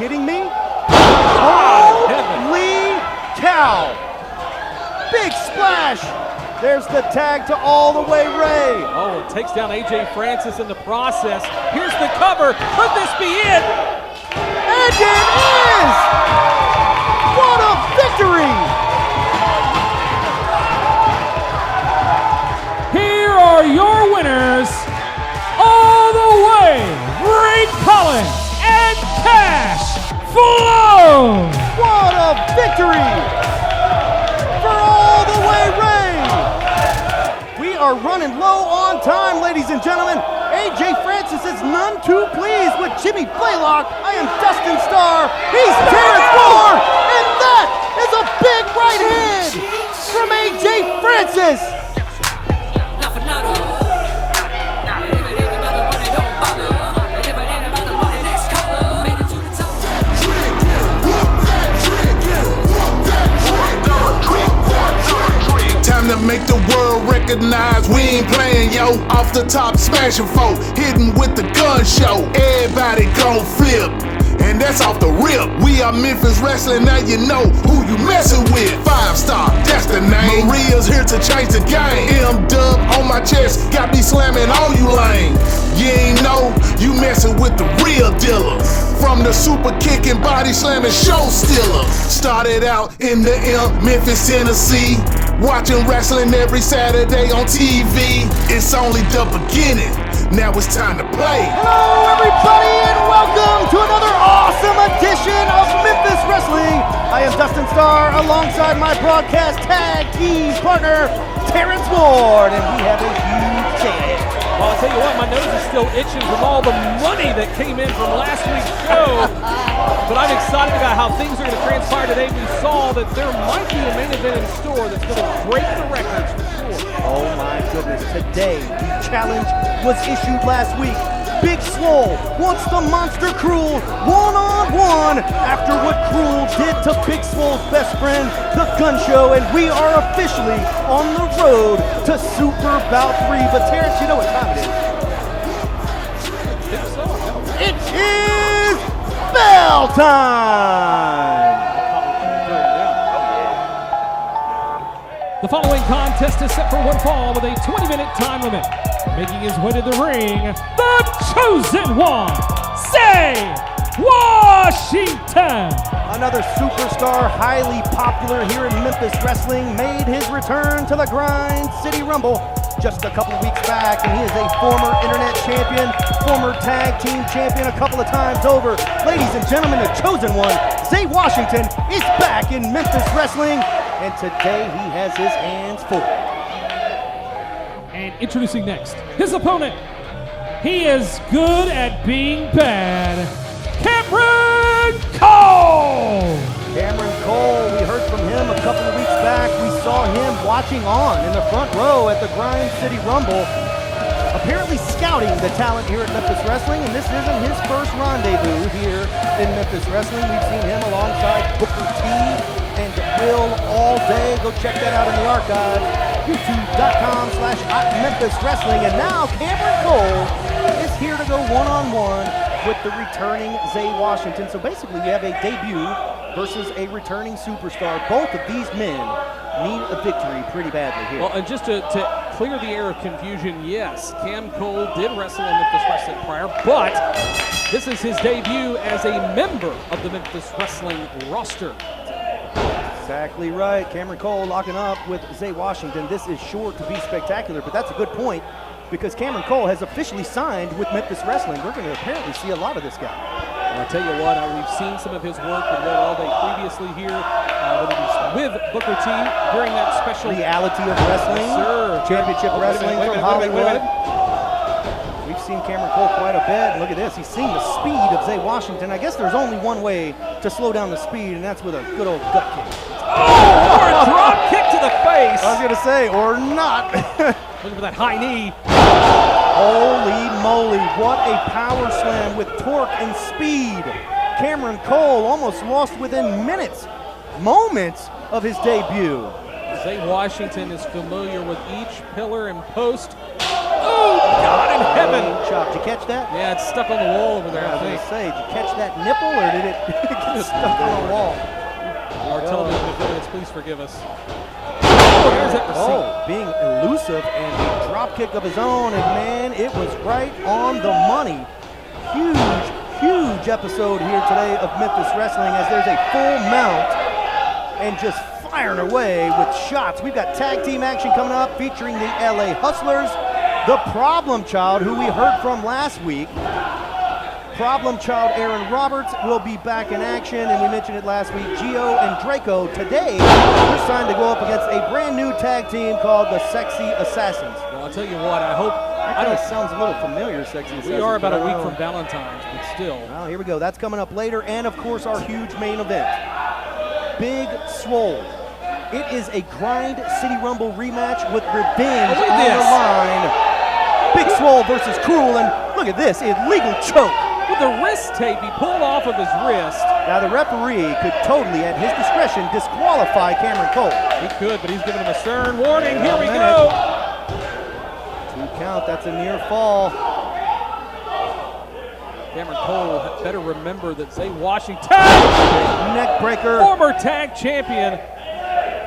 kidding me? Holy cow! Big splash! There's the tag to All the Way Ray. Oh, it takes down AJ Francis in the process. Here's the cover. Could this be it? And it is! What a victory! Here are your winners, All the Way, Ray Collins and Cash Flow! What a victory for All the Way Ray! We are running low on time, ladies and gentlemen. AJ Francis is none too pleased with Jimmy Blaylock. I am Dustin Starr. He's Terrence Moore. And that is a big right hand from AJ Francis. Time to make the world recognize we ain't playing, yo. Off the top, smashing folk, hitting with the gun show. Everybody gon' flip, and that's off the rip. We are Memphis Wrestling, now you know who you messing with. 5-star, that's the name. Maria's here to change the game. M-Dub on my chest, got me slamming on you lame. You ain't know, you messing with the real dealer. From the super kicking, body slamming show stealer. Started out in the M, Memphis, Tennessee. Watching wrestling every Saturday on TV. It's only the beginning. Now it's time to play. Hello, everybody, and welcome to another awesome edition of Memphis Wrestling. I am Dustin Starr alongside my broadcast tag team partner, Terrence Ward, and we have a huge day. Well, I'll tell you what, my nose is still itching from all the money that came in from last week's show. But I'm excited about how things are going to transpire today. We saw that there might be a main event in store that's going to break the records for sure. Oh my goodness, today the challenge was issued last week. Big Swole wants the Monster KRULE one-on-one after what KRULE did to Big Swole's best friend, the Gun Show, and we are officially on the road to Super Bout III. But Terrence, you know what time it is? It is bell time! The following contest is set for one fall with a 20-minute time limit. Making his way to the ring, the chosen one, Zay Washington. Another superstar, highly popular here in Memphis Wrestling, made his return to the Grind City Rumble just a couple weeks back, and he is a former internet champion, former tag team champion a couple of times over. Ladies and gentlemen, the chosen one, Zay Washington, is back in Memphis Wrestling, and today he has his hands full. And introducing next, his opponent. He is good at being bad, Cameron Cole! Cameron Cole, we heard from him a couple of weeks back. We saw him watching on in the front row at the Grind City Rumble, apparently scouting the talent here at Memphis Wrestling, and this isn't his first rendezvous here in Memphis Wrestling. We've seen him alongside Booker T and Will all day. Go check that out in the archive. YouTube.com/Memphis Wrestling. And now Cameron Cole is here to go one-on-one with the returning Zay Washington. So basically we have a debut versus a returning superstar. Both of these men need a victory pretty badly here. Well, and just to clear the air of confusion, yes, Cam Cole did wrestle in Memphis Wrestling prior, but this is his debut as a member of the Memphis Wrestling roster. Exactly right. Cameron Cole locking up with Zay Washington. This is sure to be spectacular, but that's a good point because Cameron Cole has officially signed with Memphis Wrestling. We're going to apparently see a lot of this guy. Well, I'll tell you what, we've seen some of his work with Webb all day previously here, when he was with Booker T during that special Reality of Wrestling, yes, Championship Wrestling from Hollywood. We've seen Cameron Cole quite a bit. Look at this. He's seen the speed of Zay Washington. I guess there's only one way to slow down the speed, and that's with a good old gut kick. Oh, or a drop kick to the face. I was going to say, or not. Looking for that high knee. Holy moly, what a power slam with torque and speed. Cameron Cole almost lost within moments of his debut. Zay Washington is familiar with each pillar and post Oh, God in heaven. Chop. Did you catch that? Yeah, it's stuck on the wall over there, I I was going think. to say, did you catch that nipple or did it get stuck on the wall? Our television affiliates, please forgive us. Oh, there's that receipt. Oh, being elusive and a drop kick of his own, and man, it was right on the money. Huge episode here today of Memphis Wrestling as there's a full mount and just firing away with shots. We've got tag team action coming up featuring the LA Hustlers, the Problem Child, who we heard from last week. Problem Child Aaron Roberts will be back in action, and we mentioned it last week. Gio and Draco today are signed to go up against a brand new tag team called the Sexy Assassins. Well, I'll tell you what, I hope. I know it sounds a little familiar, Sexy Assassins. We are about a week from Valentine's, but still. Well, here we go. That's coming up later, and of course our huge main event, Big Swole. It is a Grind City Rumble rematch with revenge on the line. Big Swole versus KRULE, and look at this illegal choke. With the wrist tape he pulled off of his wrist. Now the referee could totally, at his discretion, disqualify Cameron Cole. He could, but he's giving him a stern warning. Here we go. 2 count, that's a near fall. Cameron Cole better remember that Zay Washington, Neck breaker. former tag champion.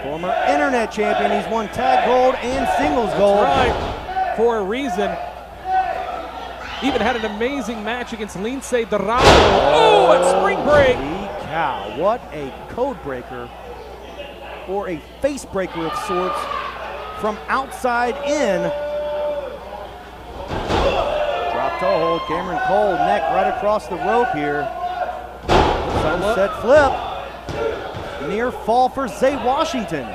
Former internet champion. He's won tag gold and singles gold. Right, for a reason. Even had an amazing match against Lince Dorado. Oh, at Spring Break. Holy cow, what a code breaker, or a face breaker of sorts, from outside in. Drop toe hold, Cameron Cole, neck right across the rope here. Sunset flip. Near fall for Zay Washington.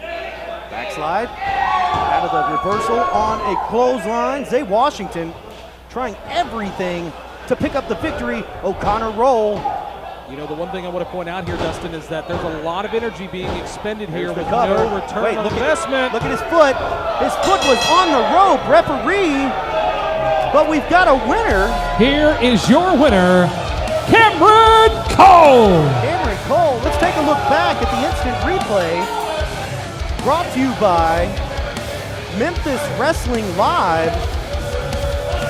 Backslide. Out of the reversal on a clothesline. Zay Washington trying everything to pick up the victory. O'Connor roll. You know, the one thing I want to point out here, Dustin, is that there's a lot of energy being expended here There's with the cover. no return on investment. Look at his foot. His foot was on the rope, referee. But we've got a winner. Here is your winner, Cameron Cole. Cameron Cole. Let's take a look back at the instant replay. Brought to you by Memphis Wrestling Live.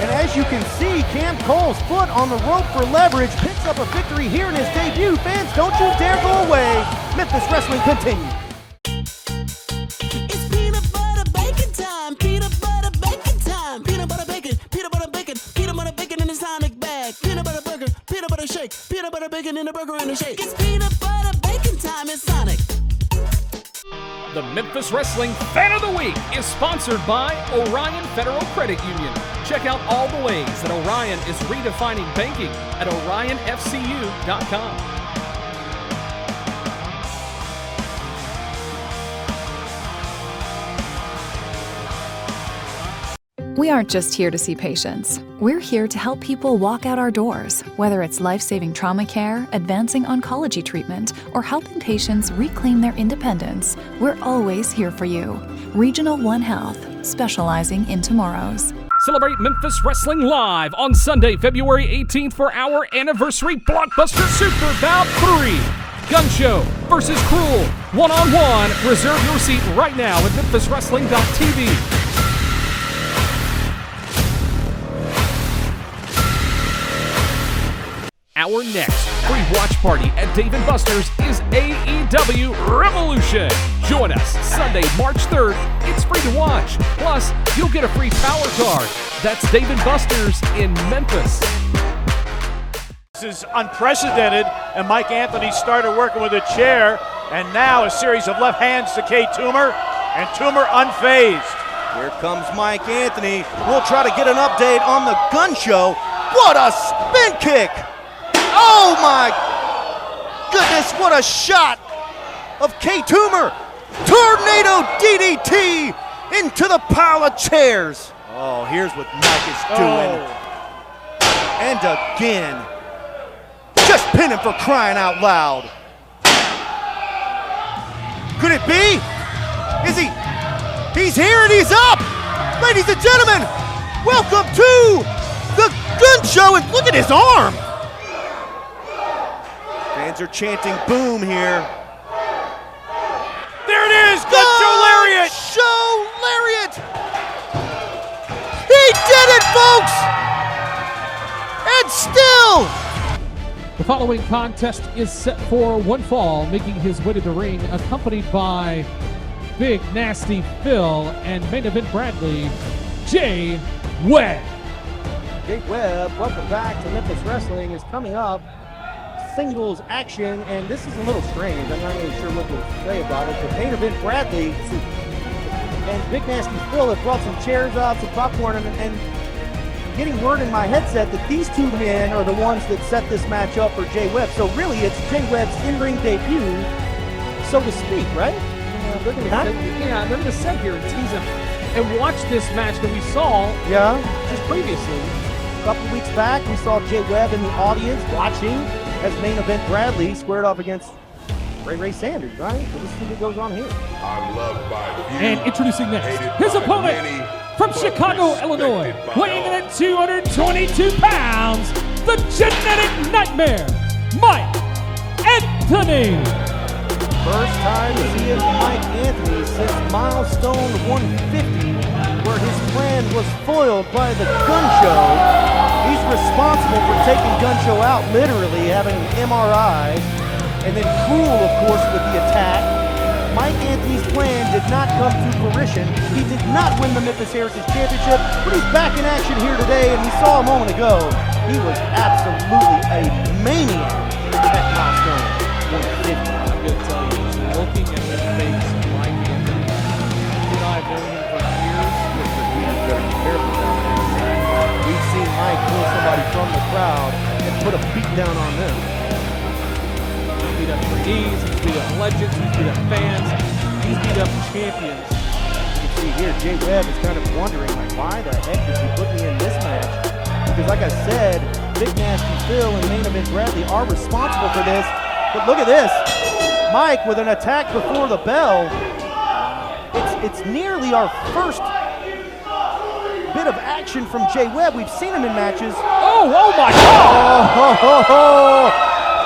And as you can see, Cam Cole's foot on the rope for leverage picks up a victory here in his debut. Fans, don't you dare go away. Memphis Wrestling continues. It's peanut butter bacon time. Peanut butter bacon time. Peanut butter bacon. Peanut butter bacon. Peanut butter bacon in a Sonic bag. Peanut butter burger. Peanut butter shake. Peanut butter bacon in a burger and a shake. It's peanut butter bacon time at Sonic. The Memphis Wrestling Fan of the Week is sponsored by Orion Federal Credit Union. Check out all the ways that Orion is redefining banking at orionfcu.com. We aren't just here to see patients. We're here to help people walk out our doors, whether it's life-saving trauma care, advancing oncology treatment, or helping patients reclaim their independence. We're always here for you. Regional One Health, specializing in tomorrows. Celebrate Memphis Wrestling live on Sunday, February 18th for our anniversary blockbuster Super BOUT III. Gun Show versus KRULE, one-on-one. Reserve your seat right now at memphiswrestling.tv. Our next free watch party at Dave & Buster's is AEW Revolution. Join us Sunday, March 3rd. It's free to watch. Plus, you'll get a free power card. That's Dave & Buster's in Memphis. This is unprecedented, and Mike Anthony started working with a chair, and now a series of left hands to k-toomer, and Toomer unfazed. Here comes Mike Anthony. We'll try to get an update on the Gun Show. What a spin kick! Oh my goodness, what a shot of k-toomer. Tornado DDT into the pile of chairs. Oh, here's what Mike is doing. And again. Just pin him for crying out loud. Could it be? Is he? He's here and he's up. Ladies and gentlemen, welcome to the Gun Show. And look at his arm. Fans are chanting boom here. There it is, Gun Show Lariat! Show Lariat! did it, folks! And still, The following contest is set for one fall, making his way to the ring, accompanied by Big Nasty Phil and main event Bradley, Jay Webb. Jay Webb, welcome back to Memphis Wrestling, is coming up. Singles action, and this is a little strange. I'm not really sure what to say about it. The main event Bradley and Big Nasty Phil have brought some chairs out, some popcorn, and getting word in my headset that these two men are the ones that set this match up for Jay Webb. So really, it's Jay Webb's in-ring debut, so to speak, right? They're going to sit here and tease him and watch this match that we saw just previously. A couple weeks back, we saw Jay Webb in the audience watching as main event Bradley squared off against Ray Sanders, right? So this is what goes on here. I'm loved by few, And introducing next, hated his by opponent many, from but Chicago, respected Illinois, by weighing in all. at 222 pounds, the genetic nightmare, Mike Anthony. First time seeing Mike Anthony since milestone 150, where his plan was foiled by the gun show. He's responsible for taking gun show out, literally having an MRI, and then KRULE, of course, with the attack. Mike Anthony's plan did not come to fruition. He did not win the Memphis Heritage Championship, but he's back in action here today, and we saw a moment ago. He was absolutely a maniac at milestone 150. I'm going to tell you, just looking at the face of Mike Anthony, you and I have known him for years. We've seen Mike pull somebody from the crowd and put a beat down on them. He's beat up trainees, he's beat up legends, he's beat up fans, he's beat up champions. You can see here, Jay Webb is kind of wondering, like, why the heck did you put me in this match? Because like I said, Big Nasty Phil and main event Bradley are responsible for this. But look at this. Mike with an attack before the bell. It's nearly our first bit of action from Jay Webb. We've seen him in matches. Oh my God!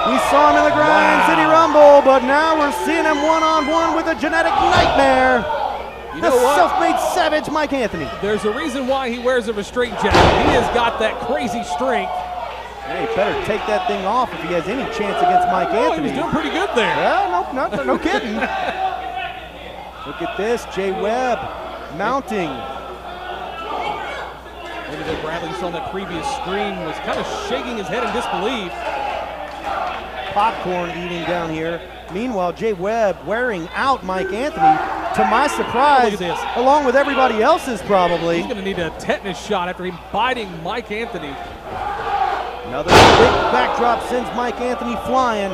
We saw him in the Grind City Rumble, but now we're seeing him one-on-one with a genetic nightmare. You The know what? self-made savage, Mike Anthony. There's a reason why he wears a restraint jacket. He has got that crazy strength. Hey, better take that thing off if he has any chance against Mike Oh, he Anthony. was doing pretty good there. Yeah, no kidding. Look at this, Jay Webb mounting. Maybe that Bradley saw on that previous screen was kind of shaking his head in disbelief. Popcorn eating down here. Meanwhile, Jay Webb wearing out Mike Anthony, to my surprise, Look at this. along with everybody else's probably. He's going to need a tetanus shot after him biting Mike Anthony. Another big backdrop sends Mike Anthony flying.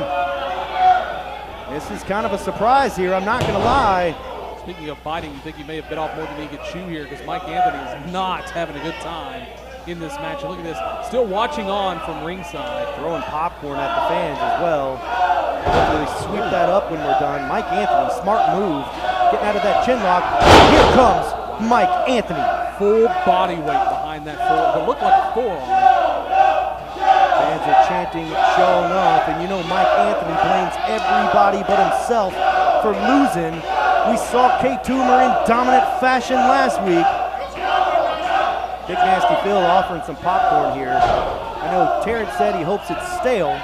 This is kind of a surprise here, I'm not gonna lie. Speaking of biting, you think he may have bit off more than he could chew here because Mike Anthony is not having a good time in this match. And look at this, still watching on from ringside. Throwing popcorn at the fans as well. Hopefully sweep that up when we're done. Mike Anthony, smart move, getting out of that chin lock. Here comes Mike Anthony. Full body weight behind that what looked like a forearm. Fans are chanting, showing off, and you know Mike Anthony blames everybody but himself for losing. We saw k-toomer in dominant fashion last week. Big Nasty Phil offering some popcorn here. I know Terrence said he hopes it's stale,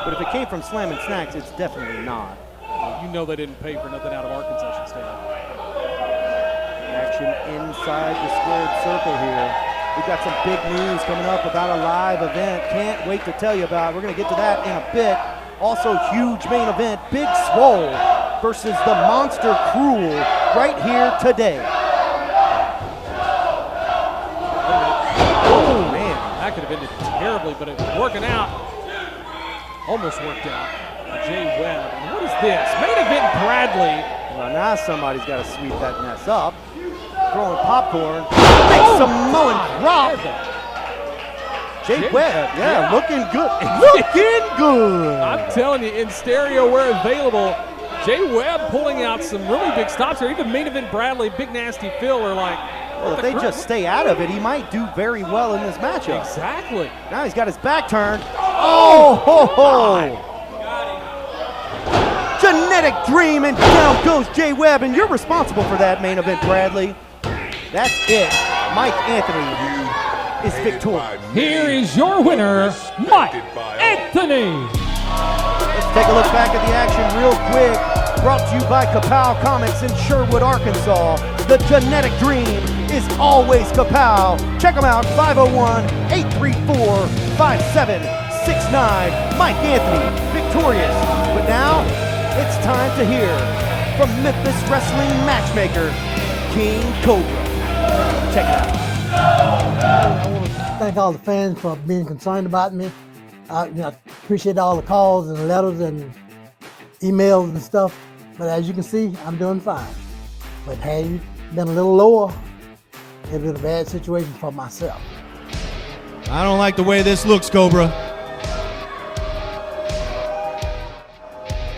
but if it came from Slam and Snacks, it's definitely not. You know they didn't pay for nothing out of our concession stand. Action inside the squared circle here. We've got some big news coming up about a live event. Can't wait to tell you about. We're going to get to that in a bit. Also, huge main event, Big Swole versus the Monster KRULE right here today. Oh, man. That could have ended terribly, but it was working out. Almost worked out. Jay Webb. And what is this? Main event Bradley. Well, now somebody's got to sweep that mess up. Throwing popcorn. Big Samoan drop. Jay Webb, yeah, looking good. Looking good. I'm telling you, in stereo where available, Jay Webb pulling out some really big stops here. Even main event Bradley, Big Nasty Phil are like, well, if they just stay out of it, he might do very well in this matchup. Exactly. Now he's got his back turned. Oh, ho, ho. Genetic dream, and down goes Jay Webb, and you're responsible for that main event, Bradley. That's it. Mike Anthony is victorious. Here is your winner, Mike Anthony. Let's take a look back at the action real quick. Brought to you by Kapow Comics in Sherwood, Arkansas. The genetic dream is always Kapow. Check them out, 501-834-5769. Mike Anthony, victorious. But now, it's time to hear from Memphis Wrestling matchmaker, King Cobra. Check it out. I want to thank all the fans for being concerned about me. I appreciate all the calls and letters and emails and stuff. But as you can see, I'm doing fine. But had you been a little lower, it would have been a bad situation for myself. I don't like the way this looks, Cobra.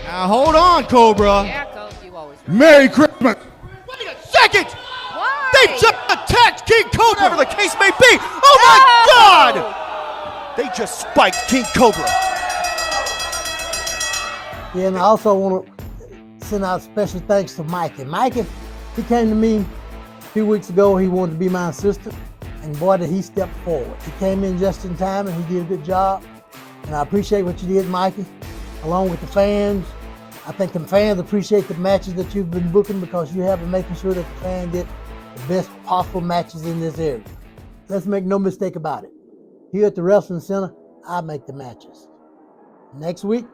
Now hold on, Cobra. Yeah, Coach, you always right. Merry Christmas. Wait a second! Why? They just attacked King Cobra, whatever the case may be. Oh my God! They just spiked King Cobra. Yeah, and I also want to send out special thanks to Mikey. Mikey, he came to me a few weeks ago. He wanted to be my assistant, and boy, did he step forward. He came in just in time, and he did a good job. And I appreciate what you did, Mikey, along with the fans. I think the fans appreciate the matches that you've been booking because you have been making sure that the fans get the best possible matches in this area. Let's make no mistake about it. Here at the Wrestling Center, I make the matches. Next week,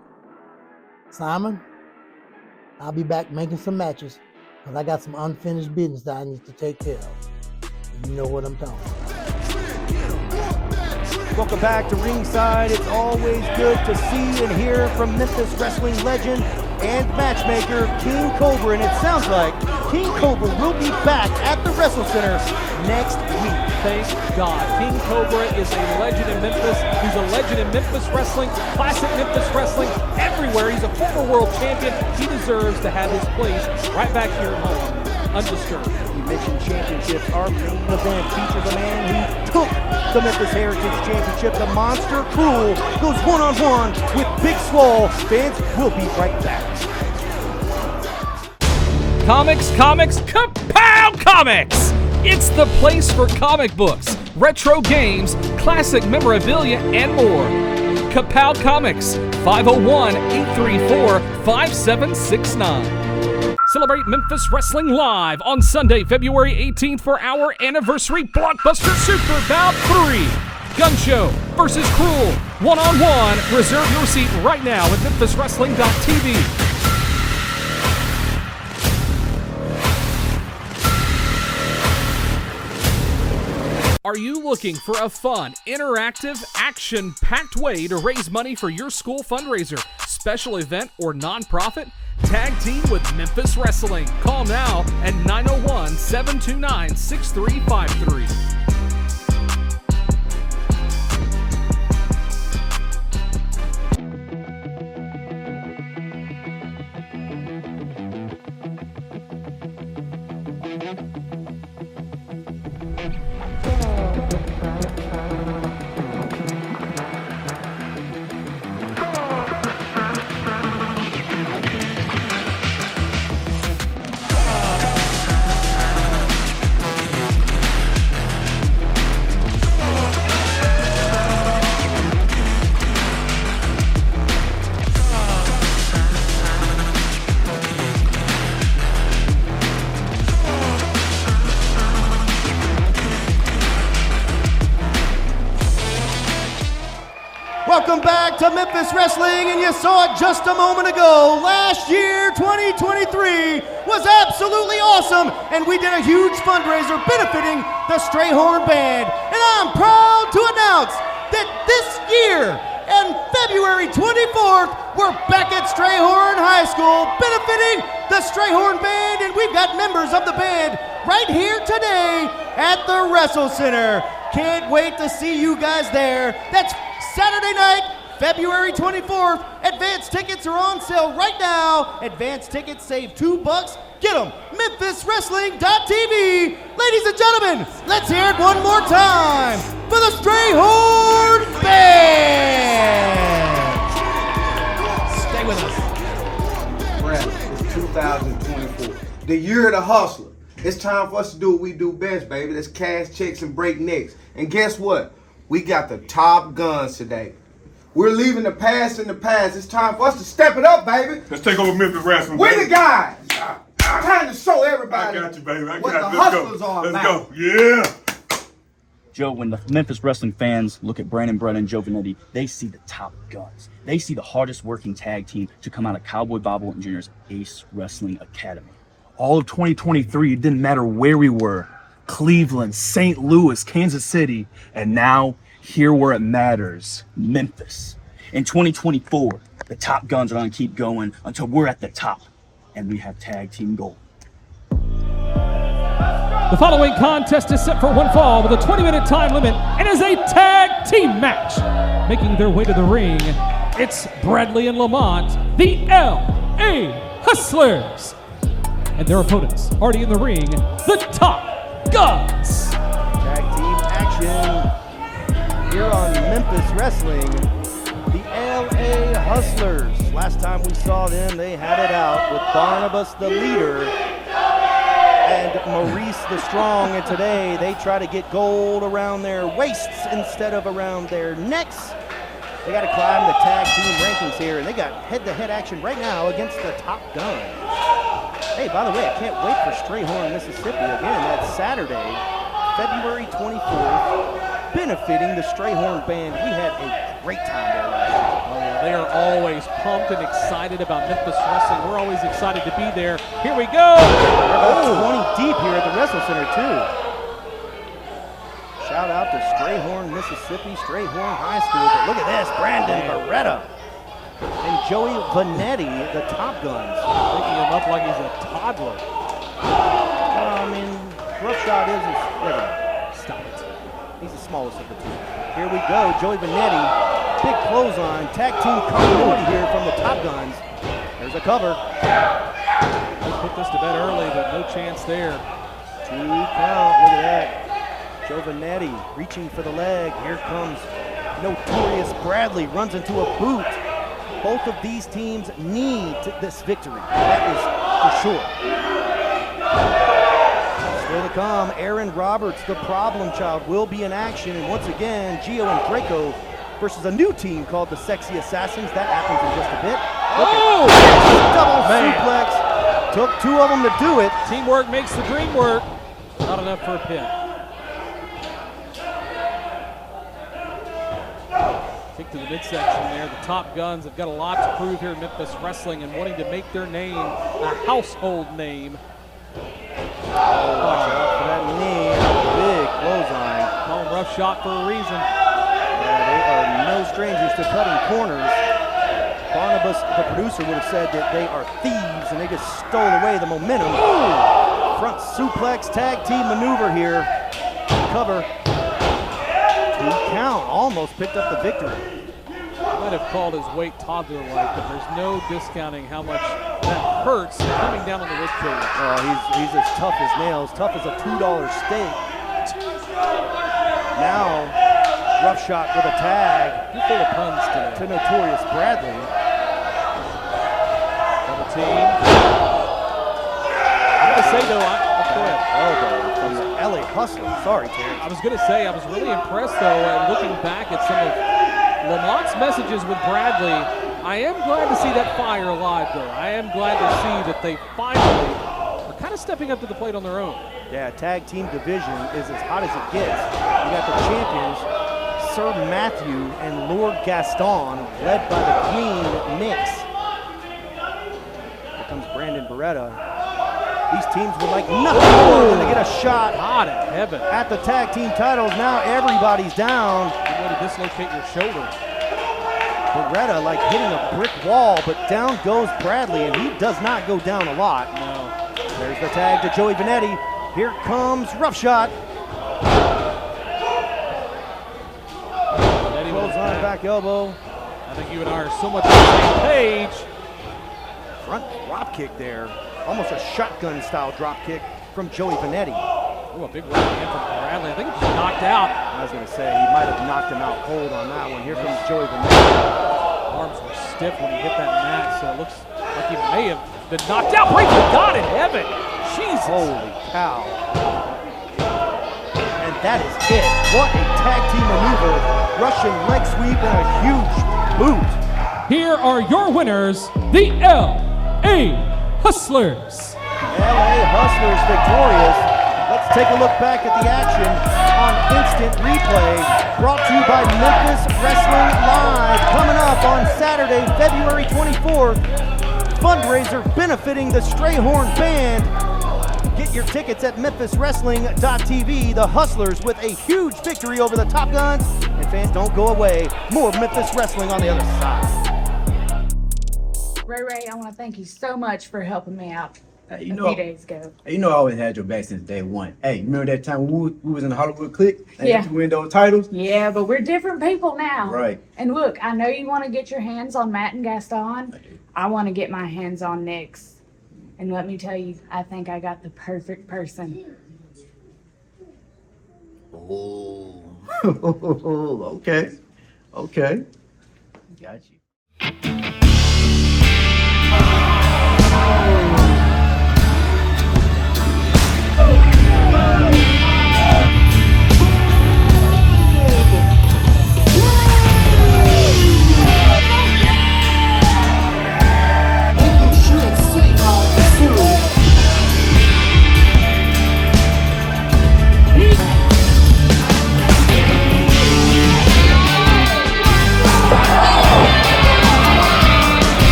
Simon, I'll be back making some matches because I got some unfinished business that I need to take care of. And you know what I'm talking about. Welcome back to ringside. It's always good to see and hear from Memphis Wrestling legend and matchmaker King Cobra. And it sounds like King Cobra will be back at the Wrestle Center next week. Thank God. King Cobra is a legend in Memphis. He's a legend in Memphis Wrestling, classic Memphis Wrestling, everywhere. He's a former world champion. He deserves to have his place right back here at home, undisturbed. You mentioned championships. Our main event features a man who took the Memphis Heritage Championship. The monster KRULE goes one-on-one with Big Swole. Fans, we'll be right back. Comics, Kapow Comics! It's the place for comic books, retro games, classic memorabilia, and more. Kapow Comics, 501-834-5769. Celebrate Memphis Wrestling live on Sunday, February 18th for our anniversary blockbuster Super BOUT III. Gun Show versus KRULE, one-on-one. Reserve your seat right now at memphiswrestling.tv. Are you looking for a fun, interactive, action-packed way to raise money for your school fundraiser, special event, or nonprofit? Tag team with Memphis Wrestling. Call now at 901-729-6353. Welcome back to Memphis Wrestling, and you saw it just a moment ago. Last year, 2023, was absolutely awesome, and we did a huge fundraiser benefiting the Strayhorn Band. And I'm proud to announce that this year, and February 24th, we're back at Strayhorn High School benefiting the Strayhorn Band, and we've got members of the band right here today at the Wrestle Center. Can't wait to see you guys there. That's Saturday night, February 24th. Advance tickets are on sale right now. Advance tickets save $2. Get them. MemphisWrestling.tv. Ladies and gentlemen, let's hear it one more time for the Strayhorn Band. Stay with us. Brad, it's 2024. The year of the hustler. It's time for us to do what we do best, baby. That's cash checks and break necks. And guess what? We got the top guns today. We're leaving the past in the past. It's time for us to step it up, baby. Let's take over Memphis Wrestling. We the guys. Time to show everybody I got you, baby. what got the you. Let's hustlers go. are Let's about. go. Yeah. Joe, when the Memphis Wrestling fans look at Brandon Brett and Joe Vanetti, they see the top guns. They see the hardest working tag team to come out of Cowboy Bob Orton Jr.'s Ace Wrestling Academy. All of 2023, it didn't matter where we were. Cleveland, St. Louis, Kansas City, and now here where it matters, Memphis. In 2024, the top guns are going to keep going until we're at the top, and we have tag team gold. The following contest is set for one fall with a 20-minute time limit and is a tag team match. Making their way to the ring, it's Bradley and Lamont, the LA Hustlers. And their opponents, already in the ring, the Top Guns. Tag team action here on Memphis Wrestling. The LA Hustlers. Last time we saw them, they had it out with Barnabas the leader and Maurice the strong. And today they try to get gold around their waists instead of around their necks. They got to climb the tag team rankings here, and they got head-to-head action right now against the Top Gun. Hey, by the way, I can't wait for Strayhorn, Mississippi again. That's Saturday, February 24th, benefiting the Strayhorn Band. We had a great time there last year. Oh, yeah, they are always pumped and excited about Memphis Wrestling. We're always excited to be there. Here we go. They're about 20 deep here at the Wrestle Center, too. Shout out to Strayhorn, Mississippi, Strayhorn High School. But look at this, Brandon Beretta and Joey Vanetti, the Top Guns. Picking him up like he's a toddler. I mean, rough shot is look at him. Stop it. He's the smallest of the two. Here we go, Joey Vanetti, big clothesline, tag team continuity here from the Top Guns. There's a cover. They put this to bed early, but no chance there. 2 count, look at that. Joe Vanetti reaching for the leg. Here comes Notorious Bradley, runs into a boot. Both of these teams need this victory. That is for sure. Still to come, Aaron Roberts, the problem child, will be in action. And once again, Gio and Draco versus a new team called the Sexy Assassins. That happens in just a bit. Oh! Double suplex. Took 2 of them to do it. Teamwork makes the dream work. Not enough for a pin. Take to the midsection there. The Top Guns have got a lot to prove here in Memphis Wrestling and wanting to make their name a household name. Watch out for that knee. Big clothesline. Call him rough shot for a reason. Yeah, they are no strangers to cutting corners. Barnabas, the producer, would have said that they are thieves and they just stole away the momentum. Ooh. Front suplex tag team maneuver here. Cover. 2 count. Almost picked up the victory. Might have called his weight toddler-like, but there's no discounting how much that hurts coming down on the wrist cage. Oh, he's as tough as nails, tough as a $2 steak. Now, rough shot with a tag. You're full of puns today. To Notorious Bradley. Double team. I'm going to say, though, elbow from the LA Hustler. Sorry, Terry. I was going to say, I was really impressed, though, at looking back at some of Lamont's messages with Bradley. I am glad to see that fire alive, though. I am glad to see that they finally are kind of stepping up to the plate on their own. Yeah, tag team division is as hot as it gets. You got the champions, Sir Matthew and Lord Gaston, led by the Queen Nix. Here comes Brandon Beretta. These teams would like nothing more than to get a shot God in heaven. at the tag team titles. Now everybody's down. You want to dislocate your shoulder. Beretta like hitting a brick wall, but down goes Bradley, and he does not go down a lot. No. There's the tag to Joey Vanetti. Here comes rough shot. Close on back elbow. I think you and I are so much on the same page. Front drop kick there. Almost a shotgun style drop kick from Joey Vanetti. Ooh, a big right hand from Bradley. I think he just knocked out. I was going to say, he might have knocked him out cold on that one. Here comes Joey Vanetti. Arms were stiff when he hit that mat, so it looks like he may have been knocked out. Break for God in heaven. Jesus. Holy cow. And that is it. What a tag team maneuver. Russian leg sweep and a huge boot. Here are your winners, the LA Hustlers. LA Hustlers victorious. Let's take a look back at the action on Instant Replay. Brought to you by Memphis Wrestling Live. Coming up on Saturday, February 24th. Fundraiser benefiting the Strayhorn Band. Get your tickets at memphiswrestling.tv. The Hustlers with a huge victory over the Top Guns. And fans, don't go away. More Memphis Wrestling on the other side. Ray, I want to thank you so much for helping me out a few days ago. You know I always had your back since day one. Hey, remember that time we was in the Hollywood Clique and Yeah. you win those titles? Yeah, but we're different people now. Right. And look, I know you want to get your hands on Matt and Gaston. I want to get my hands on Nick's. And let me tell you, I think I got the perfect person. Oh, okay. Got you.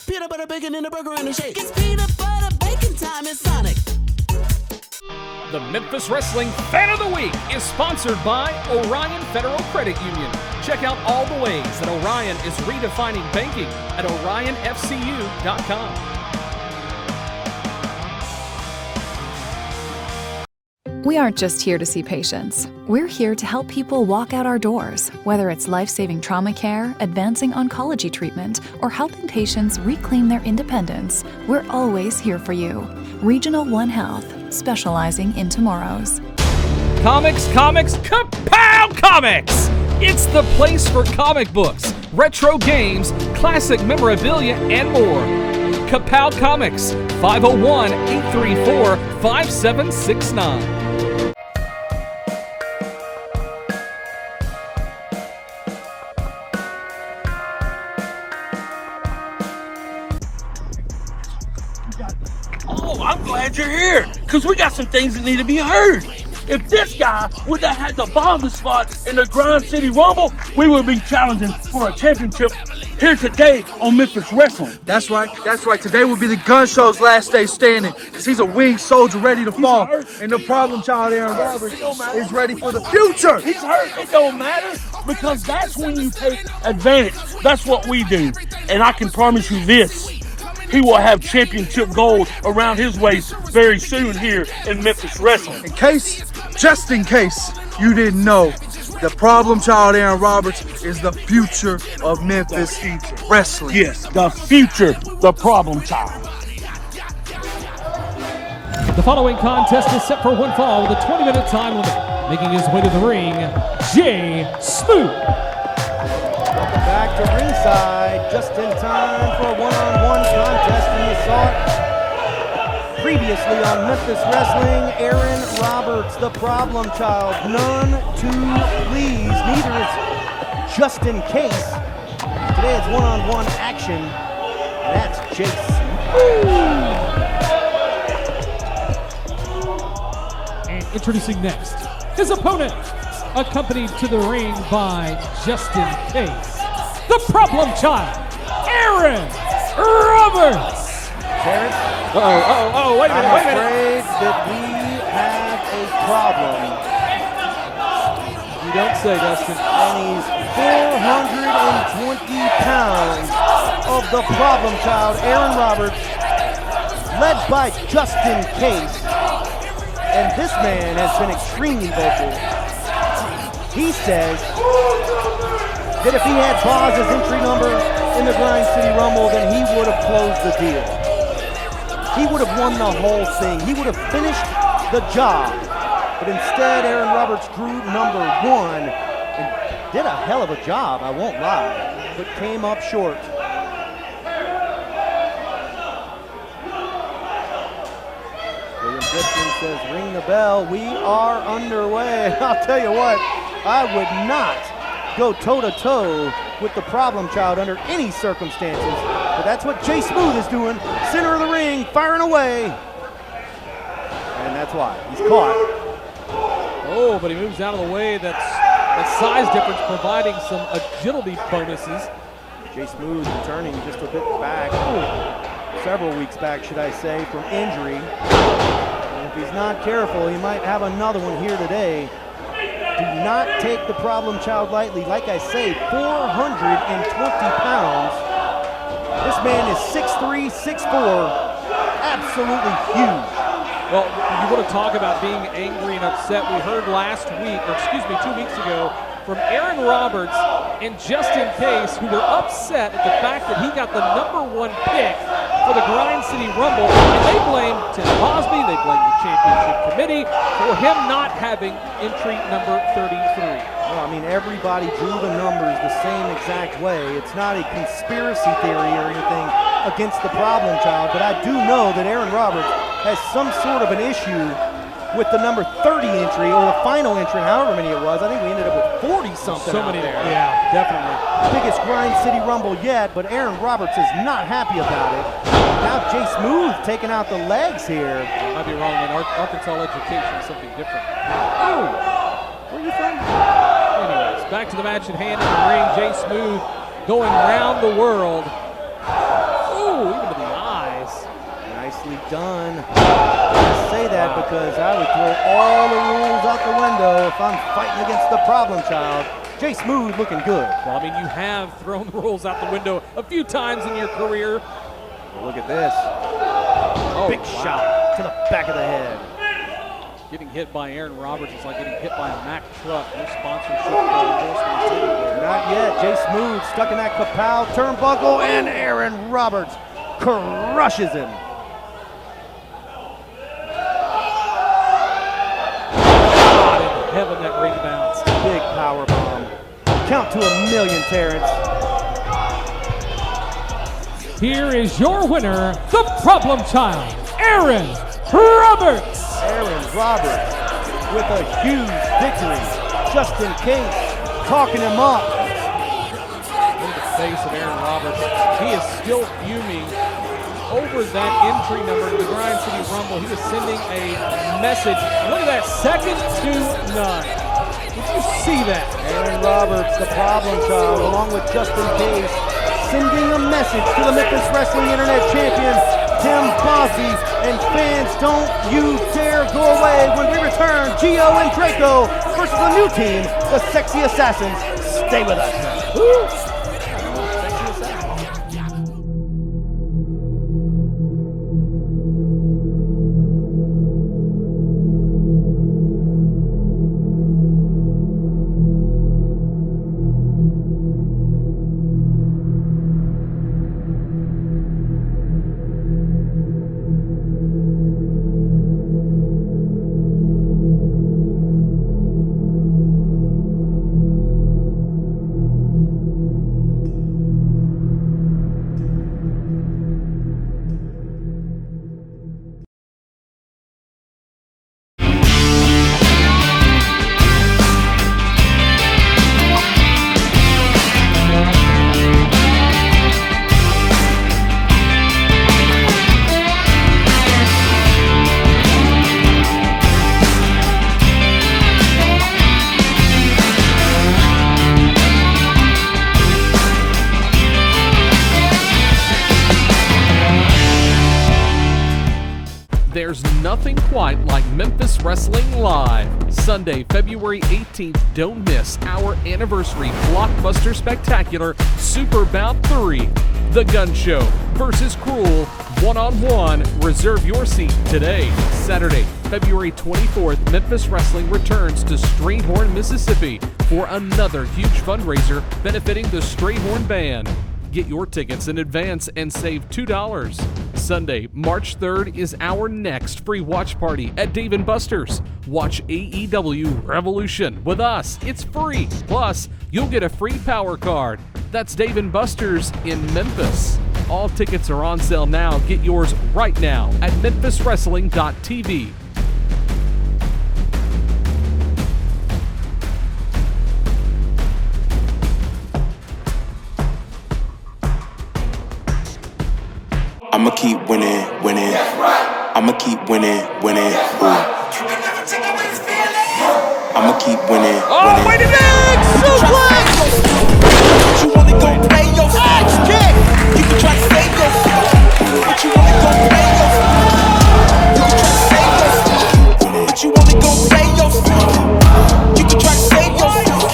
Peanut butter bacon in the burger and the shake. It's peanut butter bacon time in Sonic. The Memphis Wrestling Fan of the Week is sponsored by Orion Federal Credit Union. Check out all the ways that Orion is redefining banking at orionfcu.com. We aren't just here to see patients. We're here to help people walk out our doors, whether it's life-saving trauma care, advancing oncology treatment, or helping patients reclaim their independence. We're always here for you. Regional One Health, specializing in tomorrows. Comics, Kapow Comics! It's the place for comic books, retro games, classic memorabilia, and more. Kapow Comics, 501-834-5769. Oh, I'm glad you're here, because we got some things that need to be heard. If this guy would have had the bomb spot in the Grind City Rumble, we would be challenging for a championship here today on Memphis Wrestling. That's right. Today will be the Gun Show's last day standing, because he's a winged soldier ready to fall. And the problem child, Aaron Roberts, is ready for the future. He's hurt. It don't matter, because that's when you take advantage. That's what we do. And I can promise you this. He will have championship gold around his waist very soon here in Memphis Wrestling. Just in case you didn't know, the problem child, Aaron Roberts, is the future of Memphis Wrestling. Yes, the future, the problem child. The following contest is set for one fall with a 20-minute time limit. Making his way to the ring, Jay Smoot. Welcome back to ringside, just in time for a one-on-one contest, and you saw it previously on Memphis Wrestling. Aaron Roberts, the problem child, none to please, neither is just in case. Today it's one-on-one action, and that's Jason. Introducing next, his opponent, accompanied to the ring by Justin Case, the problem child, Aaron Roberts. Terrence? Wait a minute. I'm afraid that we have a problem. You don't say, Dustin. And he's 420 pounds of the problem child, Aaron Roberts, led by Justin Case. And this man has been extremely vocal. He says that if he had Boz's entry number in the Grind City Rumble, then he would have closed the deal. He would have won the whole thing. He would have finished the job. But instead, Aaron Roberts drew number 1 and did a hell of a job, I won't lie, but came up short. William Gibson says, ring the bell. We are underway. I'll tell you what, I would not go toe-to-toe with the problem child under any circumstances. But that's what Jay Smooth is doing. Center of the ring, firing away. And that's why. He's caught. Oh, but he moves out of the way. That's that size difference providing some agility bonuses. Jay Smooth returning just a bit back. Several weeks back, should I say, from injury. And if he's not careful, he might have another one here today. Do not take the problem child lightly. Like I say, 420 pounds. This man is 6'3", 6'4", absolutely huge. Well, you want to talk about being angry and upset. We heard last week, or excuse me, 2 weeks ago, from Aaron Roberts and Justin Case, who were upset at the fact that he got the #1 pick for the Grind City Rumble, and they blamed Tim Bosby, they blamed the championship committee for him not having entry number 33. Well, I mean, everybody drew the numbers the same exact way. It's not a conspiracy theory or anything against the problem child, but I do know that Aaron Roberts has some sort of an issue with the number 30 entry or the final entry, however many it was. I think we ended up with 40-something. So many there. Yeah, definitely. Biggest Grind City Rumble yet, but Aaron Roberts is not happy about it. Now Jay Smooth taking out the legs here. I might be wrong, man. Arkansas education is something different. Oh, where are you from? Anyways, back to the match at hand in the ring. Jay Smooth going round the world. Ooh, even to the eyes. Nicely done. I say that because I would throw all the rules out the window if I'm fighting against the problem child. Jay Smooth looking good. Well, I mean, you have thrown the rules out the window a few times in your career. Look at this. Big shot to the back of the head. Getting hit by Aaron Roberts is like getting hit by a Mack truck. No sponsorship endorsement anywhere. Not yet. Jay Smooth stuck in that Kapow turnbuckle, and Aaron Roberts crushes him. God in heaven, that rebounds. Big power bomb. Count to 1,000,000, Terrence. Here is your winner, the problem child, Aaron Roberts. Aaron Roberts with a huge victory. Justin Case talking him up. Look at the face of Aaron Roberts. He is still fuming over that entry number to the Grind City Rumble. He is sending a message. Look at that, 2nd to none. Did you see that? Aaron Roberts, the problem child, along with Justin Case, sending a message to the Memphis Wrestling Internet Champion, Tim Bosby, and fans, don't you dare go away when we return. Gio and Draco versus the new team, the Sexy Assassins. Stay with us. Woo. There's nothing quite like Memphis Wrestling Live. Sunday, February 18th, don't miss our anniversary blockbuster spectacular Super Bout III. The Gun Show versus KRULE, one-on-one. Reserve your seat today. Saturday, February 24th, Memphis Wrestling returns to Strayhorn, Mississippi for another huge fundraiser benefiting the Strayhorn Band. Get your tickets in advance and save $2. Sunday, March 3rd is our next free watch party at Dave & Buster's. Watch AEW Revolution with us. It's free. Plus, you'll get a free power card. That's Dave & Buster's in Memphis. All tickets are on sale now. Get yours right now at memphiswrestling.tv. I'ma keep winning, winning. I'ma keep winning, winning. I'ma keep winning. Oh, wait a minute! Suplex! You wanna go play your axe kick? You can try to save yourself, but you wanna go play yourself. You can try to save yourself, but you wanna go play yourself. You can try to save yourself,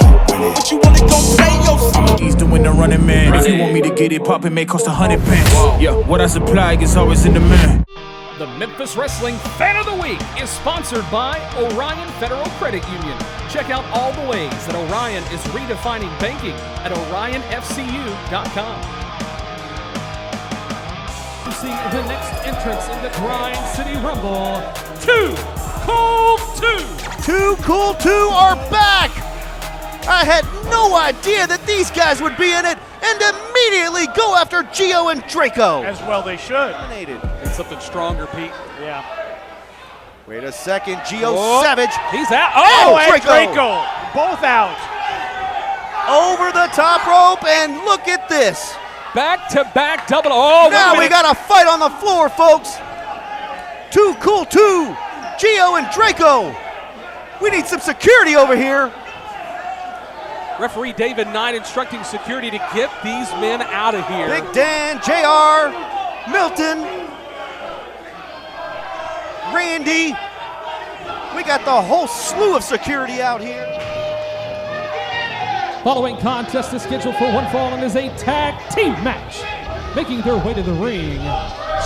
but you wanna go play yourself. He's doing the running man. If you want me to get it poppin', may cost 100 pence. Yeah, what I supply is always in demand. The Memphis Wrestling Fan of the Week is sponsored by Orion Federal Credit Union. Check out all the ways that Orion is redefining banking at orionfcu.com. See the next entrance in the Grind City Rumble, Too Cool 2. Too Cool 2 are back! I had no idea that these guys would be in it and immediately go after Gio and Draco. As well they should. And something stronger, Pete. Yeah. Wait a second, Gio Savage. He's out. Oh, and Draco. Both out. Over the top rope, and look at this. Back-to-back double. Oh, now we got a fight on the floor, folks. Too Cool 2, Gio and Draco. We need some security over here. Referee David Knight instructing security to get these men out of here. Big Dan, JR, Milton, Randy. We got the whole slew of security out here. Following contest is scheduled for one fall and is a tag team match. Making their way to the ring,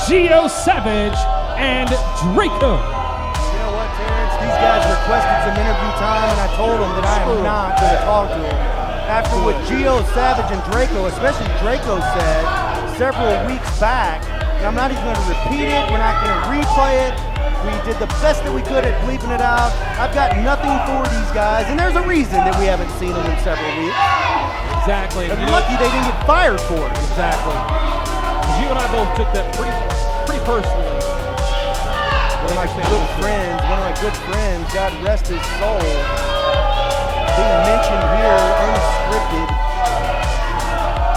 Gio Savage and Draco. You know what, Terrence? These guys requested some interview time, and I told them that I am not going to talk to them. After what Gio Savage and Draco, especially Draco, said several weeks back, and I'm not even going to repeat it. We're not going to replay it. We did the best that we could at bleeping it out. I've got nothing for these guys, and there's a reason that we haven't seen them in several weeks. Exactly. I'm lucky they didn't get fired for it. Exactly. You and I both took that pretty personally. One of my good friends, God rest his soul, being mentioned here unscripted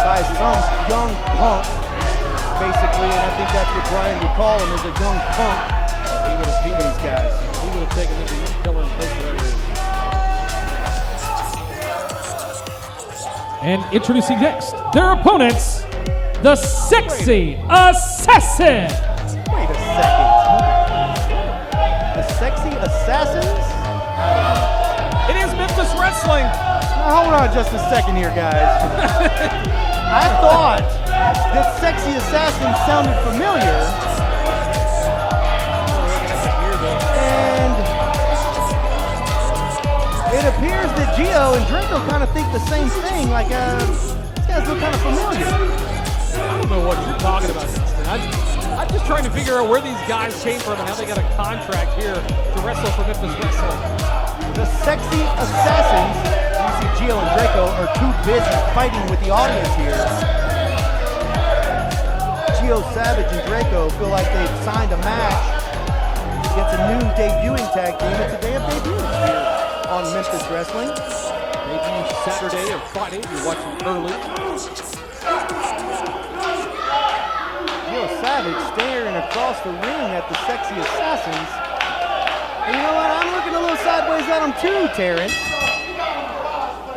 by some young punk, basically, and I think that's what Brian would call him, is a young punk. He would have beat these guys. He would have taken this killer and placed it. And introducing next, their opponents, the Sexy Assassin. Wait a second. The Sexy Assassins? It is Memphis Wrestling. Now, hold on just a second here, guys. I thought that Sexy Assassin sounded familiar. And it appears that Gio and Draco kind of think the same thing. Like, these guys look kind of familiar. I don't know what you're talking about, Justin. I'm just trying to figure out where these guys came from and how they got a contract here to wrestle for Memphis Wrestling. The Sexy Assassins, you see Gio and Draco are too busy fighting with the audience here. Gio Savage and Draco feel like they've signed a match against a new debuting tag team. It's a day of debuts here on Memphis Wrestling. Debut Saturday or Friday if you're watching early. Gio Savage staring across the ring at the Sexy Assassins. And you know what? I'm looking a little sideways at them too, Terrence.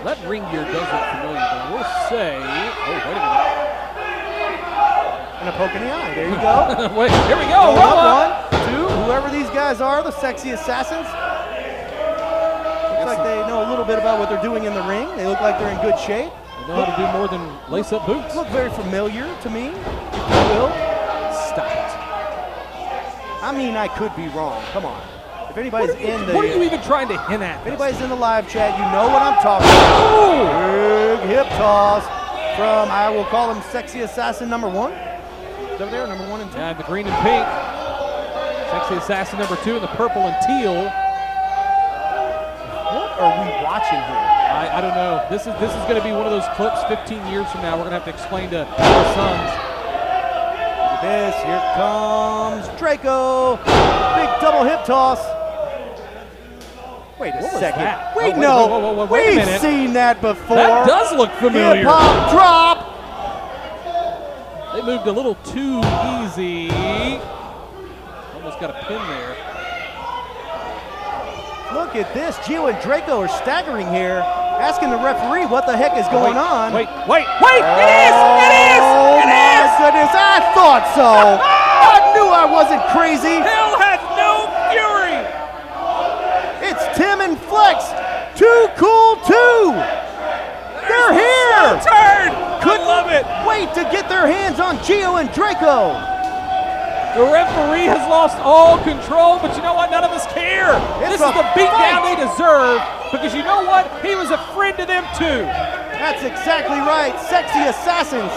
That ring gear does look familiar, but we'll say... Oh, wait a minute. And a poke in the eye. There you go. Wait, here we go. Roll up, 1, 2, whoever these guys are, the Sexy Assassins. Looks like they know a little bit about what they're doing in the ring. They look like they're in good shape. They know how to do more than lace up boots. Look very familiar to me, if you will. Stop it. I mean, I could be wrong. Come on. If anybody's in the... What are you even trying to hint at? If anybody's in the live chat, you know what I'm talking about. Big hip toss from, I will call him Sexy Assassin number 1. Is over there, number 1 and 2? Yeah, the green and pink. Sexy Assassin number 2 in the purple and teal. What are we watching here? I don't know. This is going to be one of those clips 15 years from now we're going to have to explain to our sons. Look at this. Here comes Draco. Big double hip toss. Wait a second. That? We Oh, know. wait a We've minute. seen that before. That does look familiar. Hip hop drop. They moved a little too easy. Almost got a pin there. Look at this. Gio and Draco are staggering here, asking the referee what the heck is going on. Wait! It is! Oh my goodness, I thought so. I knew I wasn't crazy. Hell has no fury. It's Tim and Flex. Too Cool 2. They're here. Turn. Couldn't love it. Wait to get their hands on Gio and Draco. The referee has lost all control, but you know what? None of us care. This is the beatdown they deserve, because you know what? He was a friend to them too. That's exactly right. Sexy Assassins.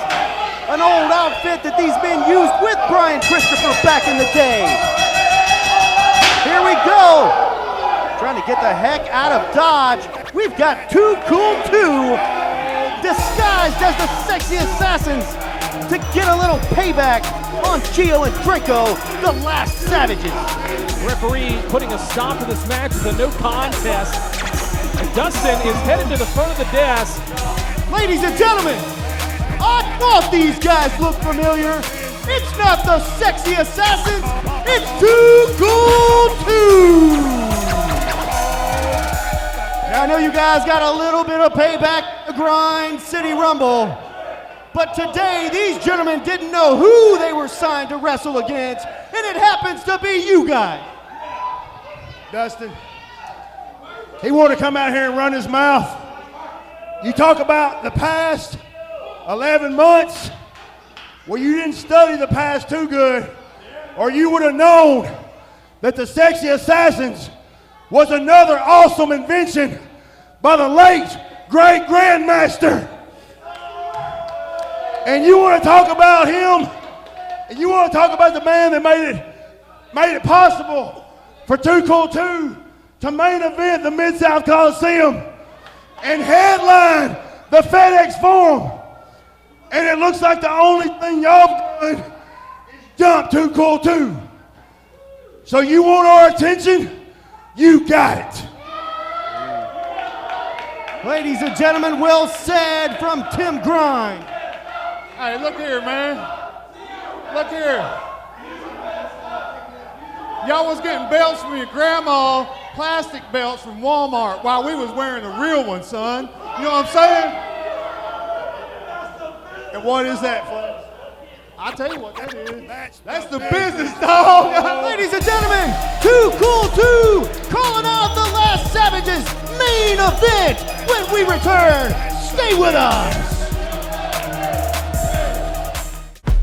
An old outfit that these men used with Brian Christopher back in the day. Here we go. Trying to get the heck out of Dodge. We've got Too Cool 2 disguised as the Sexy Assassins to get a little payback on Gio and Draco, the last savages. Referee putting a stop to this match with a no contest. And Dustin is headed to the front of the desk. Ladies and gentlemen, I thought these guys looked familiar. It's not the Sexy Assassins, it's Too Cool 2. Now I know you guys got a little bit of payback at the Grind City Rumble. But today, these gentlemen didn't know who they were signed to wrestle against, and it happens to be you guys. Dustin, he wanted to come out here and run his mouth. You talk about the past 11 months. Well, you didn't study the past too good, or you would have known that the Sexy Assassins was another awesome invention by the late great Grandmaster. And you want to talk about him, and you want to talk about the man that made it possible for Too Cool 2 to main event the Mid-South Coliseum and headline the FedEx Forum. And it looks like the only thing y'all done is jump Too Cool 2. So you want our attention? You got it. Ladies and gentlemen, well said from Tim Grind. Hey, look here, man. Look here. Y'all was getting belts from your grandma, plastic belts from Walmart, while we was wearing the real ones, son. You know what I'm saying? And what is that, folks? I'll tell you what that is. That's the business, dog. Ladies and gentlemen, Too Cool 2 calling out the last savages main event. When we return, stay with us.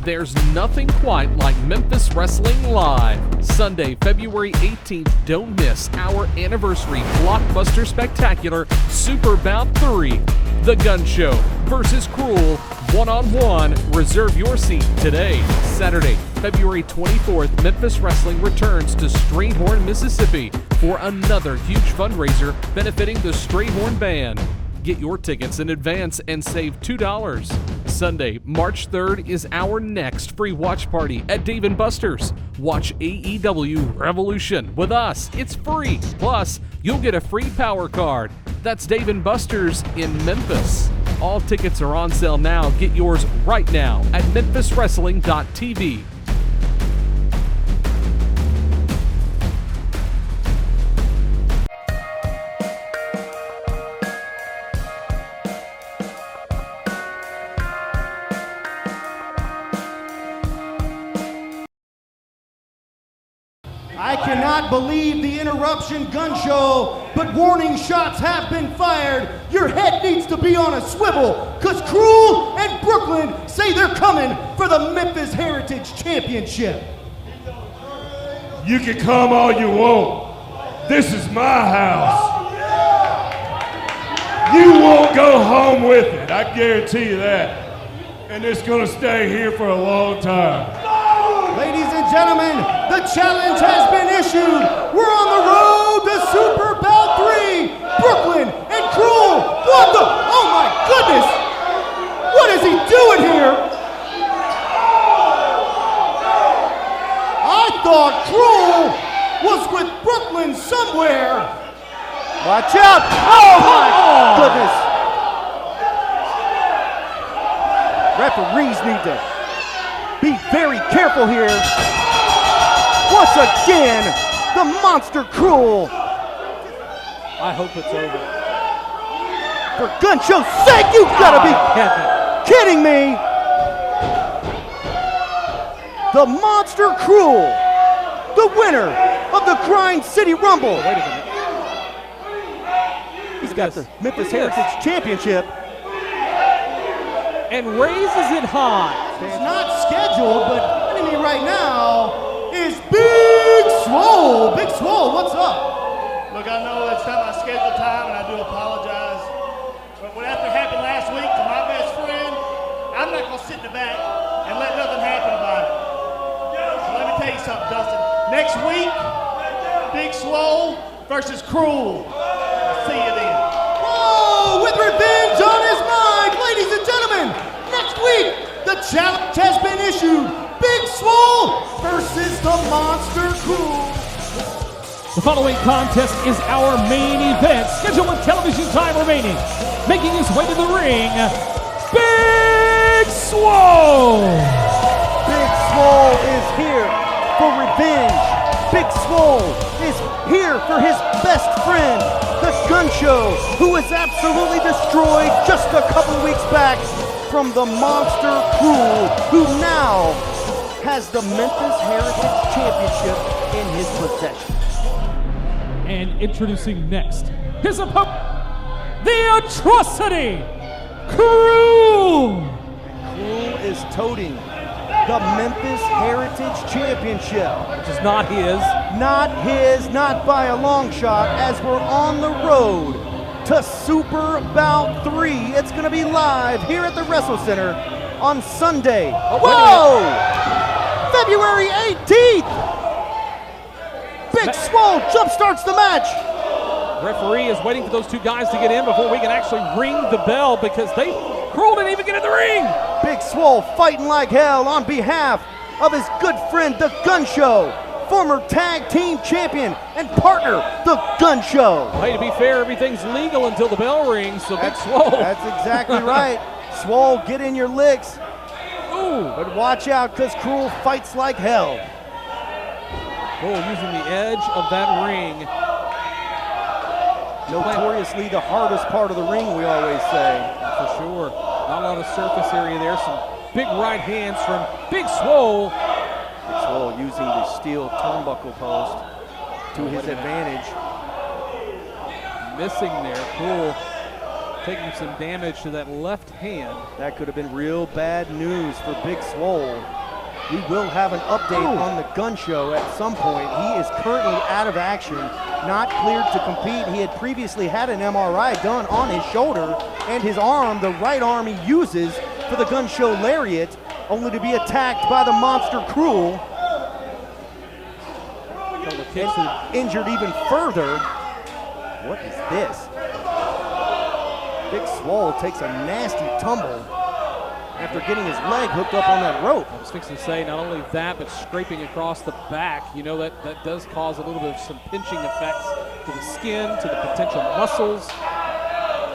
There's nothing quite like Memphis Wrestling Live. Sunday, February 18th, don't miss our anniversary blockbuster spectacular Super Bout III. The Gun Show versus KRULE, one-on-one. Reserve your seat today. Saturday, February 24th, Memphis Wrestling returns to Strayhorn, Mississippi for another huge fundraiser benefiting the Strayhorn Band. Get your tickets in advance and save $2. Sunday, March 3rd is our next free watch party at Dave & Buster's. Watch AEW Revolution with us. It's free. Plus, you'll get a free power card. That's Dave & Buster's in Memphis. All tickets are on sale now. Get yours right now at memphiswrestling.tv. I cannot believe the interruption, Gun Show, but warning shots have been fired. Your head needs to be on a swivel, because KRULE and Brooklyn say they're coming for the Memphis Heritage Championship. You can come all you want. This is my house. You won't go home with it, I guarantee you that. And it's gonna stay here for a long time. Ladies and gentlemen, the challenge has been issued. We're on the road to Super BOUT III. Brooklyn and KRULE. What the? Oh my goodness! What is he doing here? I thought KRULE was with Brooklyn somewhere. Watch out! Oh my goodness! Referees need to be very careful here. Once again, the monster KRULE. I hope it's over. For Gun Show's sake, you've got to be kidding me. The monster KRULE, the winner of the Grind City Rumble. Wait a minute. He's got the Memphis Heritage Championship. And raises it high. It's not scheduled, but joining me right now is Big Swole. Big Swole, what's up? Look, I know it's not my scheduled time, and I do apologize. But what after happened last week to my best friend, I'm not going to sit in the back and let nothing happen about it. So let me tell you something, Dustin. Next week, Big Swole versus KRULE. I'll see you then. Oh, with revenge on his mind, ladies and gentlemen, next week, the challenge has been issued. Big Swole versus the monster KRULE. The following contest is our main event, scheduled with television time remaining. Making his way to the ring, Big Swole! Big Swole is here for revenge. Big Swole is here for his best friend, the Gun Show, who was absolutely destroyed just a couple weeks back from the monster KRULE, who now has the Memphis Heritage Championship in his possession. And introducing next, his opponent, the atrocity, KRULE! KRULE is toting the Memphis Heritage Championship. Which is not his. Not his, not by a long shot, as we're on the road to Super BOUT III. It's going to be live here at the Wrestle Center on Sunday. Whoa! February 18th! Big Swole jumpstarts the match. Referee is waiting for those two guys to get in before we can actually ring the bell, because KRULE didn't even get in the ring. Big Swole fighting like hell on behalf of his good friend, the Gun Show, former tag team champion and partner, the Gun Show. Hey, to be fair, everything's legal until the bell rings, so Big Swole. That's exactly right. Swole, get in your licks. Ooh. But watch out, because KRULE fights like hell. KRULE using the edge of that ring. Notoriously the hardest part of the ring, we always say. For sure. Not a lot of surface area there. Some big right hands from Big Swole. Big Swole using the steel turnbuckle post to his advantage. Missing there. KRULE taking some damage to that left hand. That could have been real bad news for Big Swole. We will have an update on the Gun Show at some point. He is currently out of action, not cleared to compete. He had previously had an MRI done on his shoulder and his arm, the right arm he uses for the Gun Show lariat, only to be attacked by the monster KRULE. And injured even further. What is this? Big Swole takes a nasty tumble after getting his leg hooked up on that rope. I was fixing to say, not only that, but scraping across the back. You know, that does cause a little bit of some pinching effects to the skin, to the potential muscles.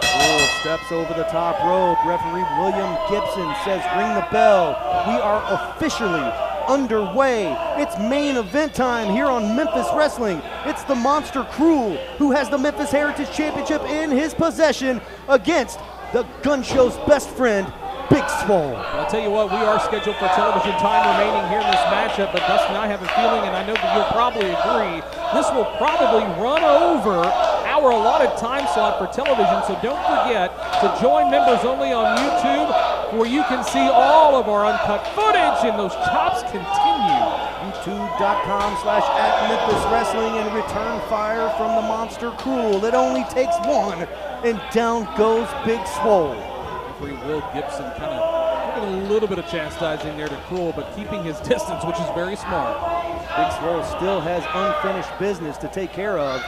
KRULE steps over the top rope. Referee William Gibson says, ring the bell. We are officially underway. It's main event time here on Memphis Wrestling. It's the monster KRULE, who has the Memphis Heritage Championship in his possession, against the Gun Show's best friend, Big Swole. I'll tell you what, we are scheduled for television time remaining here in this matchup, but Dustin, I have a feeling, and I know that you'll probably agree, this will probably run over our allotted time slot for television, so don't forget to join members only on YouTube, where you can see all of our uncut footage, and those chops continue. YouTube.com/@Memphis Wrestling, and return fire from the monster KRULE. It only takes one, and down goes Big Swole. Referee Will Gibson kind of giving a little bit of chastising there to KRULE, but keeping his distance, which is very smart. Big Swole still has unfinished business to take care of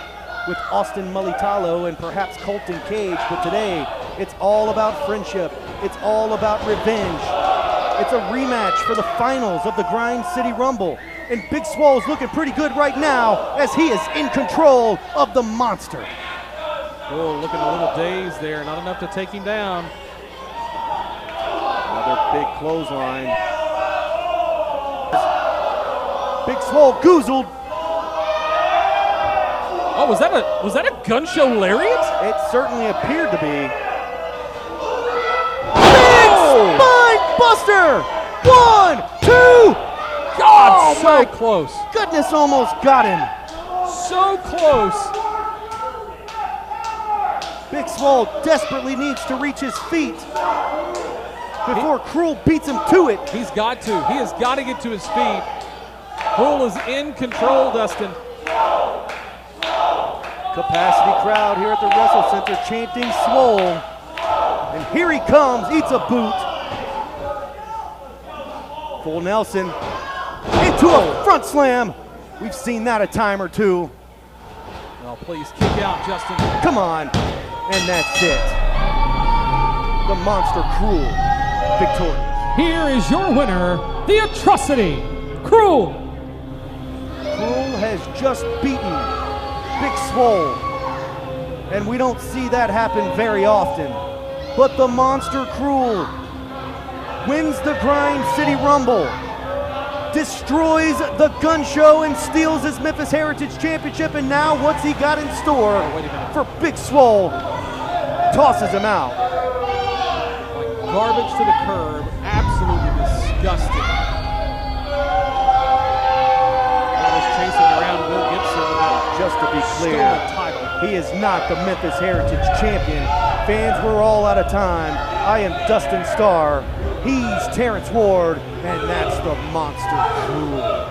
with Austin Mulitalo and perhaps Colton Cage, but today it's all about friendship. It's all about revenge. It's a rematch for the finals of the Grind City Rumble, and Big Swole's looking pretty good right now as he is in control of the monster. Oh, looking a little dazed there, not enough to take him down. Another big clothesline. Big Swole goozled. Oh, was that a gun show lariat? It certainly appeared to be. Big spine buster! 1, 2. God, so close. Goodness, almost got him. So close. Big Swole desperately needs to reach his feet before KRULE beats him to it. He's got to. He has got to get to his feet. KRULE is in control, Dustin. Capacity crowd here at the Wrestle Center chanting Swole. And here he comes, eats a boot. Full Nelson into a front slam. We've seen that a time or two. Oh, please kick out, Justin. Come on. And that's it. The monster KRULE victorious. Here is your winner, the atrocity, KRULE. KRULE has just beaten Big Swole, and we don't see that happen very often. But the monster KRULE wins the Grind City Rumble, destroys the gun show, and steals his Memphis Heritage Championship. And now what's he got in store for Big Swole? Tosses him out. Like garbage to the curb, absolutely disgusting. Chasing around Will Gibson. Just to be clear, he is not the Memphis Heritage Champion. Fans, we're all out of time. I am Dustin Starr. He's Terrence Ward, and that's the monster KRULE.